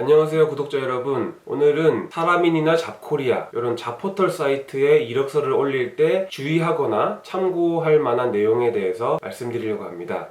안녕하세요 구독자 여러분. 오늘은 사라민이나 잡코리아 이런 잡포털 사이트에 이력서를 올릴 때 주의하거나 참고할 만한 내용에 대해서 말씀드리려고 합니다.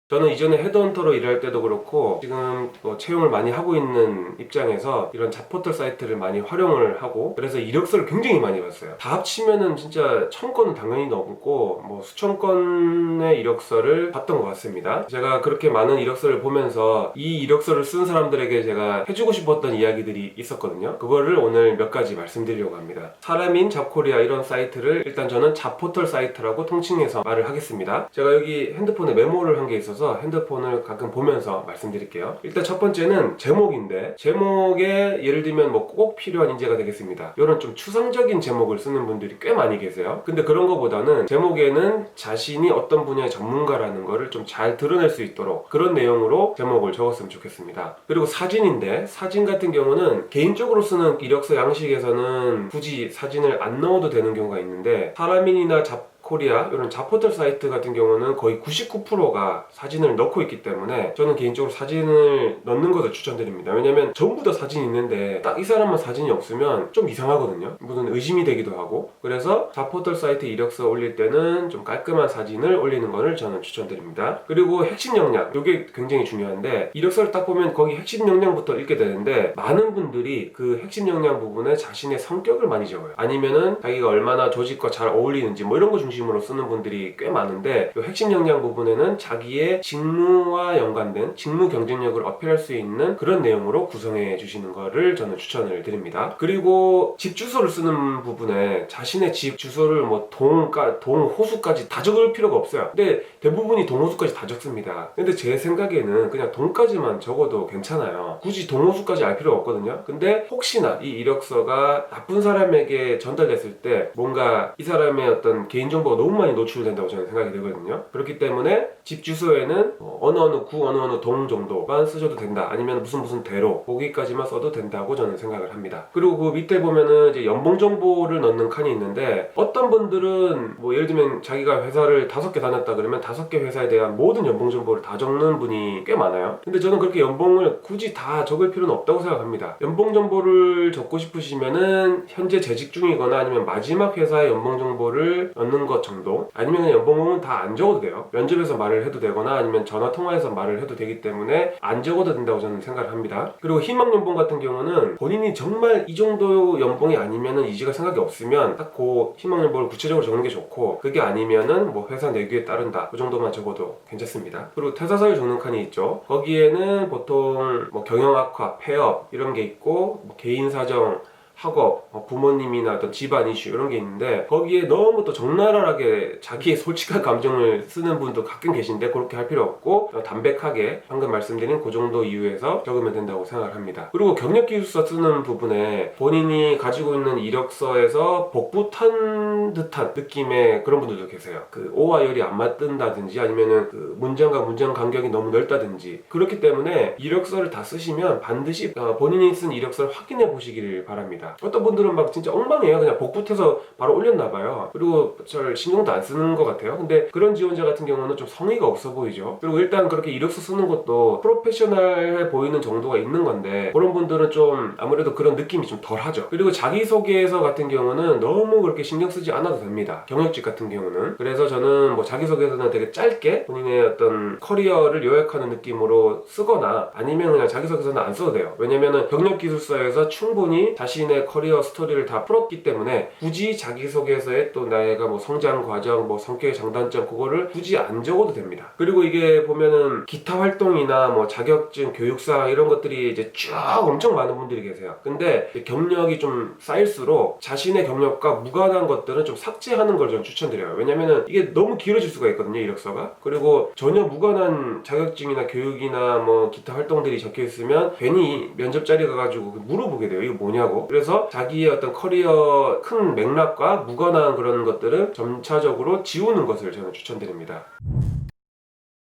저는 이전에 헤드헌터로 일할 때도 그렇고 지금 채용을 많이 하고 있는 입장에서 이런 잡포털 사이트를 많이 활용을 하고, 그래서 이력서를 굉장히 많이 봤어요. 다 합치면은 진짜 1000건은 당연히 넘고 수천 건의 이력서를 봤던 것 같습니다. 제가 그렇게 많은 이력서를 보면서 이 이력서를 쓴 사람들에게 제가 해주고 싶었던 이야기들이 있었거든요. 그거를 오늘 몇 가지 말씀드리려고 합니다. 사라민, 잡코리아 이런 사이트를 일단 저는 잡포털 사이트라고 통칭해서 말을 하겠습니다. 제가 여기 핸드폰에 메모를 한 게 있어서 핸드폰을 가끔 보면서 말씀드릴게요. 일단 첫 번째는 제목인데, 제목에 예를 들면 꼭 필요한 인재가 되겠습니다. 이런 좀 추상적인 제목을 쓰는 분들이 꽤 많이 계세요. 근데 그런 거보다는 제목에는 자신이 어떤 분야의 전문가라는 거를 좀 잘 드러낼 수 있도록 그런 내용으로 제목을 적었으면 좋겠습니다. 그리고 사진인데, 사진 같은 경우는 개인적으로 쓰는 이력서 양식에서는 굳이 사진을 안 넣어도 되는 경우가 있는데, 사라민이나 코리아 이런 잡포털 사이트 같은 경우는 거의 99%가 사진을 넣고 있기 때문에 저는 개인적으로 사진을 넣는 것을 추천드립니다. 왜냐면 전부 다 사진이 있는데 딱 이 사람만 사진이 없으면 좀 이상하거든요. 무슨 의심이 되기도 하고. 그래서 잡포털 사이트 이력서 올릴 때는 좀 깔끔한 사진을 올리는 것을 저는 추천드립니다. 그리고 핵심 역량, 이게 굉장히 중요한데, 이력서를 딱 보면 거기 핵심 역량부터 읽게 되는데 많은 분들이 그 핵심 역량 부분에 자신의 성격을 많이 적어요. 아니면은 자기가 얼마나 조직과 잘 어울리는지 이런 거 중심으로 쓰는 분들이 꽤 많은데, 이 핵심 역량 부분에는 자기의 직무와 연관된 직무 경쟁력을 어필할 수 있는 그런 내용으로 구성해 주시는 거를 저는 추천을 드립니다. 그리고 집 주소를 쓰는 부분에 자신의 집 주소를 동, 호수까지 다 적을 필요가 없어요. 근데 대부분이 동, 호수까지 다 적습니다. 근데 제 생각에는 그냥 동까지만 적어도 괜찮아요. 굳이 동, 호수까지 알 필요가 없거든요. 근데 혹시나 이 이력서가 나쁜 사람에게 전달됐을 때 뭔가 이 사람의 어떤 개인정보가 너무 많이 노출된다고 저는 생각이 들거든요. 그렇기 때문에 집 주소에는 어느 구, 어느 동 정도만 쓰셔도 된다. 아니면 무슨 대로 거기까지만 써도 된다고 저는 생각을 합니다. 그리고 그 밑에 보면은 이제 연봉 정보를 넣는 칸이 있는데, 어떤 분들은 예를 들면 자기가 회사를 5개 다녔다 그러면 5개 회사에 대한 모든 연봉 정보를 다 적는 분이 꽤 많아요. 근데 저는 그렇게 연봉을 굳이 다 적을 필요는 없다고 생각합니다. 연봉 정보를 적고 싶으시면은 현재 재직 중이거나 아니면 마지막 회사의 연봉 정보를 넣는 것 정도, 아니면 그냥 연봉은 다 안 적어도 돼요. 면접에서 말을 해도 되거나 아니면 전화 통화해서 말을 해도 되기 때문에 안 적어도 된다고 저는 생각을 합니다. 그리고 희망 연봉 같은 경우는 본인이 정말 이 정도 연봉이 아니면은 이직할 생각이 없으면 딱 그 희망 연봉을 구체적으로 적는 게 좋고, 그게 아니면은 회사 내규에 따른다 그 정도만 적어도 괜찮습니다. 그리고 퇴사 사유 적는 칸이 있죠. 거기에는 보통 경영 악화, 폐업 이런 게 있고, 개인 사정, 학업, 부모님이나 어떤 집안 이슈 이런 게 있는데, 거기에 너무 또 적나라하게 자기의 솔직한 감정을 쓰는 분도 가끔 계신데 그렇게 할 필요 없고 담백하게 방금 말씀드린 그 정도 이유에서 적으면 된다고 생각을 합니다. 그리고 경력기술서 쓰는 부분에 본인이 가지고 있는 이력서에서 복부 탄 듯한 느낌의 그런 분들도 계세요. 그 오와 열이 안 맞든다든지 아니면은 그 문장과 문장 간격이 너무 넓다든지, 그렇기 때문에 이력서를 다 쓰시면 반드시 본인이 쓴 이력서를 확인해 보시기를 바랍니다. 어떤 분들은 진짜 엉망이에요. 그냥 복붙해서 바로 올렸나봐요. 그리고 잘 신경도 안 쓰는 것 같아요. 근데 그런 지원자 같은 경우는 좀 성의가 없어 보이죠. 그리고 일단 그렇게 이력서 쓰는 것도 프로페셔널해 보이는 정도가 있는 건데, 그런 분들은 좀 아무래도 그런 느낌이 좀 덜하죠. 그리고 자기소개서 같은 경우는 너무 그렇게 신경 쓰지 않아도 됩니다. 경력직 같은 경우는. 그래서 저는 자기소개서는 되게 짧게 본인의 어떤 커리어를 요약하는 느낌으로 쓰거나, 아니면 그냥 자기소개서는 안 써도 돼요. 왜냐면은 경력기술서에서 충분히 자신의 커리어 스토리를 다 풀었기 때문에 굳이 자기소개서에 또 내가 성장 과정, 성격의 장단점 그거를 굳이 안 적어도 됩니다. 그리고 이게 보면은 기타 활동이나 자격증, 교육사 이런 것들이 이제 쭉 엄청 많은 분들이 계세요. 근데 경력이 좀 쌓일수록 자신의 경력과 무관한 것들은 좀 삭제하는 걸 저는 추천드려요. 왜냐면은 이게 너무 길어질 수가 있거든요, 이력서가. 그리고 전혀 무관한 자격증이나 교육이나 기타 활동들이 적혀 있으면 괜히 면접 자리 가가지고 물어보게 돼요. 이거 뭐냐고. 그래서 자기의 어떤 커리어 큰 맥락과 무관한 그런 것들은 점차적으로 지우는 것을 저는 추천드립니다.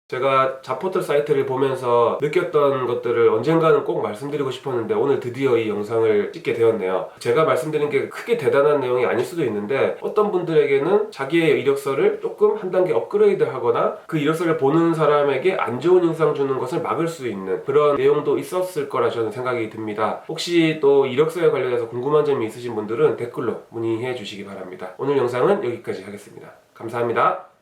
제가 잡포털 사이트를 보면서 느꼈던 것들을 언젠가는 꼭 말씀드리고 싶었는데 오늘 드디어 이 영상을 찍게 되었네요. 제가 말씀드린 게 크게 대단한 내용이 아닐 수도 있는데 어떤 분들에게는 자기의 이력서를 조금 한 단계 업그레이드 하거나 그 이력서를 보는 사람에게 안 좋은 인상 주는 것을 막을 수 있는 그런 내용도 있었을 거라 저는 생각이 듭니다. 혹시 또 이력서에 관련해서 궁금한 점이 있으신 분들은 댓글로 문의해 주시기 바랍니다. 오늘 영상은 여기까지 하겠습니다. 감사합니다.